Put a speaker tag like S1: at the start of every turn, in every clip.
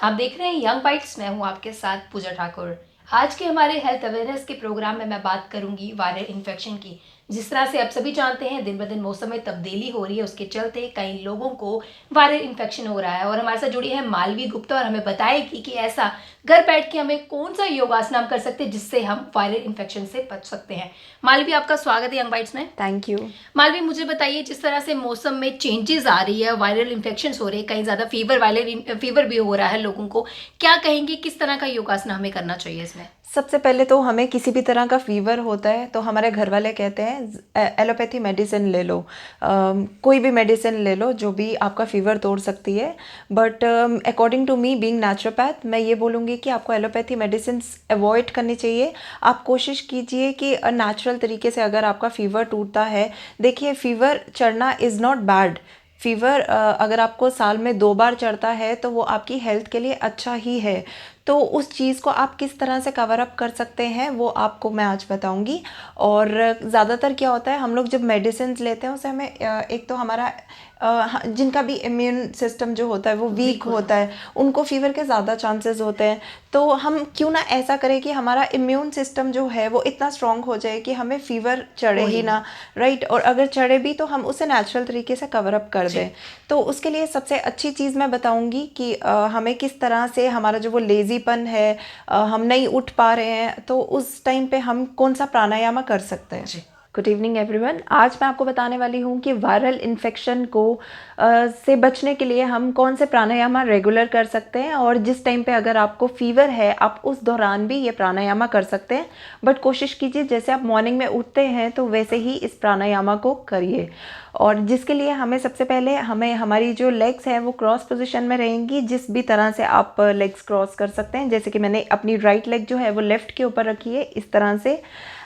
S1: आप देख रहे हैं यंग बाइट्स। मैं हूं आपके साथ पूजा ठाकुर। आज के हमारे हेल्थ अवेयरनेस के प्रोग्राम में मैं बात करूंगी वायरल इन्फेक्शन की। जिस तरह से आप सभी जानते हैं दिन ब दिन मौसम में तब्दीली हो रही है, उसके चलते कई लोगों को वायरल इन्फेक्शन हो रहा है। और हमारे साथ जुड़ी है मालवी गुप्ता और हमें बताएगी कि ऐसा घर बैठ के हमें कौन सा योगासन हम कर सकते हैं जिससे हम वायरल इन्फेक्शन से बच सकते हैं। मालवी, आपका स्वागत है यंग बाइट्स में।
S2: Thank you.
S1: मालवी, मुझे बताइए, जिस तरह से मौसम में चेंजेस आ रही है, वायरल इन्फेक्शंस हो रहे हैं, कहीं ज़्यादा वायरल फीवर भी हो रहा है लोगों को, क्या कहेंगे किस तरह का योगासन हमें करना चाहिए इसमें?
S2: सबसे पहले तो हमें किसी भी तरह का फीवर होता है तो हमारे घर वाले कहते हैं एलोपैथी मेडिसिन ले लो। कोई भी मेडिसिन ले लो जो भी आपका फीवर तोड़ सकती है। But according to me being naturopath, मैं ये बोलूँगी कि आपको एलोपैथी मेडिसिन अवॉइड करनी चाहिए। आप कोशिश कीजिए कि नेचुरल तरीके से अगर आपका फीवर टूटता है, देखिए फीवर चढ़ना इज़ नॉट बैड। फीवर अगर आपको साल में 2 बार चढ़ता है तो वो आपकी हेल्थ के लिए अच्छा ही है। तो उस चीज़ को आप किस तरह से कवर अप कर सकते हैं वो आपको मैं आज बताऊंगी। और ज़्यादातर क्या होता है, हम लोग जब मेडिसिन लेते हैं उसे हमें एक तो हमारा जिनका भी इम्यून सिस्टम जो होता है वो वीक होता है, उनको फीवर के ज़्यादा चांसेस होते हैं। तो हम क्यों ना ऐसा करें कि हमारा इम्यून सिस्टम जो है वो इतना स्ट्रांग हो जाए कि हमें फीवर चढ़े ही ना, राइट। और अगर चढ़े भी तो हम उसे नेचुरल तरीके से कवर अप कर दें। तो उसके लिए सबसे अच्छी चीज़ मैं बताऊंगी कि हमें किस तरह से हमारा जो वो लेजीपन है, हम नहीं उठ पा रहे हैं, तो उस टाइम पे हम कौन सा प्राणायाम कर सकते हैं। Good evening everyone. आज मैं आपको बताने वाली हूँ कि वायरल इन्फेक्शन को से बचने के लिए हम कौन से प्राणायाम रेगुलर कर सकते हैं। और जिस टाइम पे अगर आपको फीवर है आप उस दौरान भी ये प्राणायाम कर सकते हैं। बट कोशिश कीजिए जैसे आप मॉर्निंग में उठते हैं तो वैसे ही इस प्राणायाम को करिए। और जिसके लिए हमें सबसे पहले हमारी जो लेग्स हैं वो क्रॉस पोजीशन में रहेंगी। जिस भी तरह से आप लेग्स क्रॉस कर सकते हैं, जैसे कि मैंने अपनी राइट लेग जो है वो लेफ्ट के ऊपर रखी है इस तरह से।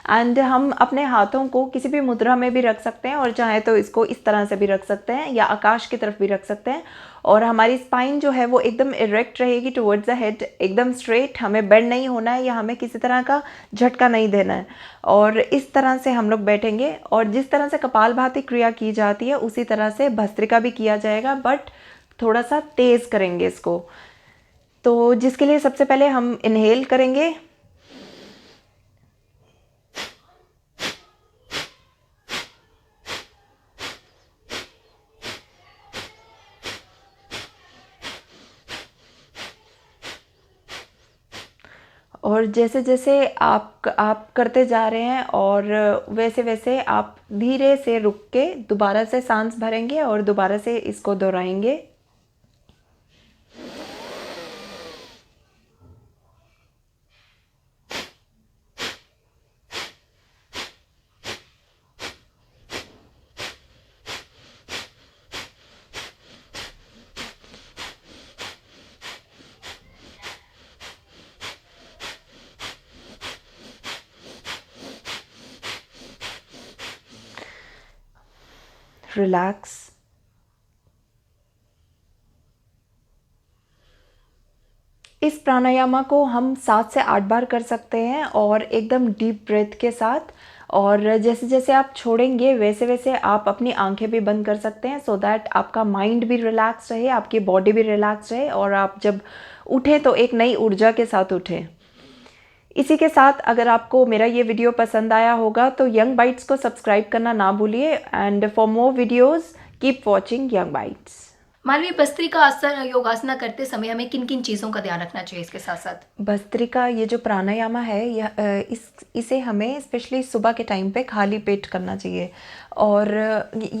S2: एंड हम अपने हाथों को किसी भी मुद्रा में भी रख सकते हैं और चाहे तो इसको इस तरह से भी रख सकते हैं या आकाश की तरफ भी रख सकते हैं। और हमारी स्पाइन जो है वो एकदम इरेक्ट रहेगी टुवर्ड्स द हेड, एकदम स्ट्रेट। हमें बेंड नहीं होना है या हमें किसी तरह का झटका नहीं देना है। और इस तरह से हम लोग बैठेंगे और जिस तरह से कपालभाति क्रिया की जाती है उसी तरह से भस्त्रिका भी किया जाएगा, बट थोड़ा सा तेज़ करेंगे इसको। तो जिसके लिए सबसे पहले हम इनहेल करेंगे। और जैसे जैसे आप करते जा रहे हैं और वैसे वैसे आप धीरे से रुक के दोबारा से सांस भरेंगे और दोबारा से इसको दोहराएंगे। रिलैक्स। इस प्राणायाम को हम 7 से 8 बार कर सकते हैं और एकदम डीप ब्रेथ के साथ। और जैसे जैसे आप छोड़ेंगे वैसे वैसे आप अपनी आंखें भी बंद कर सकते हैं, सो दैट आपका माइंड भी रिलैक्स रहे, आपकी बॉडी भी रिलैक्स रहे और आप जब उठें तो एक नई ऊर्जा के साथ उठें। इसी के साथ अगर आपको मेरा ये वीडियो पसंद आया होगा तो यंग बाइट्स को सब्सक्राइब करना ना भूलिए। And for more videos keep watching young bytes.
S1: Malvi, bhastrika आसन योगासना करते समय हमें किन किन चीज़ों का ध्यान रखना चाहिए इसके साथ साथ?
S2: भस्त्रिका ये जो प्राणायाम है इसे हमें स्पेशली सुबह के टाइम पे खाली पेट करना चाहिए। और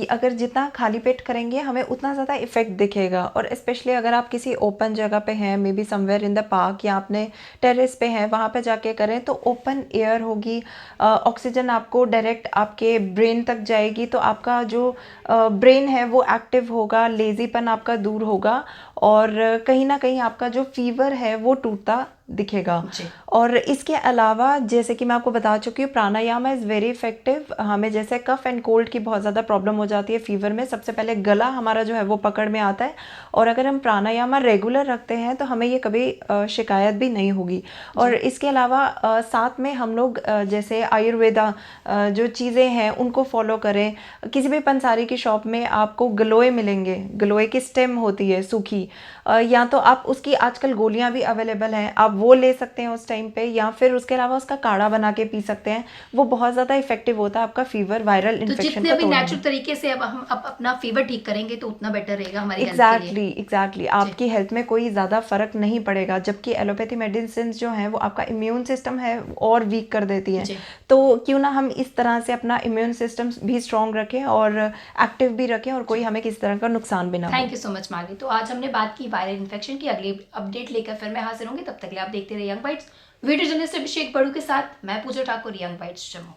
S2: अगर जितना खाली पेट करेंगे हमें उतना ज़्यादा इफ़ेक्ट दिखेगा। और स्पेशली अगर आप किसी ओपन जगह पे हैं, may be somewhere in the park या अपने टेरेस पे हैं, वहाँ पे जाके करें तो ओपन एयर होगी, ऑक्सीजन आपको डायरेक्ट आपके ब्रेन तक जाएगी, तो आपका जो ब्रेन है वो एक्टिव होगा, लेज़ीपन आपका दूर होगा और कहीं ना कहीं आपका जो फीवर है वो टूटता दिखेगा।
S1: जी।
S2: और इसके अलावा जैसे कि मैं आपको बता चुकी हूँ, प्राणायाम इज़ वेरी इफेक्टिव। हमें जैसे कफ एंड कोल्ड की बहुत ज़्यादा प्रॉब्लम हो जाती है फीवर में, सबसे पहले गला हमारा जो है वो पकड़ में आता है, और अगर हम प्राणायाम रेगुलर रखते हैं तो हमें ये कभी शिकायत भी नहीं होगी। और इसके अलावा साथ में हम लोग जैसे आयुर्वेदा जो चीज़ें हैं उनको फॉलो करें। किसी भी पंसारी की शॉप में आपको गलोए मिलेंगे, गलोए की स्टेम होती है सूखी, या तो आप उसकी आजकल गोलियां भी अवेलेबल हैं, आप वो ले सकते हैं उस टाइम पे, या फिर उसके अलावा उसका काढ़ा बना के पी सकते हैं। वो बहुत ज़्यादा इफेक्टिव होता है आपका फीवर वायरल
S1: तो
S2: इन्फेक्शन
S1: जितने
S2: का
S1: भी
S2: तोड़ने
S1: नेचुरल
S2: में।
S1: तरीके से अब हम अपना फीवर ठीक करेंगे तो उतना बेटर रहेगा हमारी हेल्थ के लिए।
S2: एग्जैक्टली आपकी हेल्थ में कोई ज़्यादा फर्क नहीं पड़ेगा, जबकि एलोपैथी मेडिसिन जो हैं वो आपका इम्यून सिस्टम है और वीक कर देती हैं। तो क्यों ना हम इस तरह से अपना इम्यून सिस्टम भी स्ट्रॉन्ग रखें और एक्टिव भी रखें, और कोई हमें किसी तरह का नुकसान भी ना हो।
S1: थैंक यू सो मच मार्गी। तो आज हमने बात की वायरल इन्फेक्शन की। अगली अपडेट लेकर फिर मैं हाजिर होंगी, तब तक के लिए आप देखते रहिए यंग बाइट्स। वीडियो जर्नलिस्ट अभिषेक बड़ू के साथ मैं पूजा ठाकुर, यंग बाइट्स जम्मू।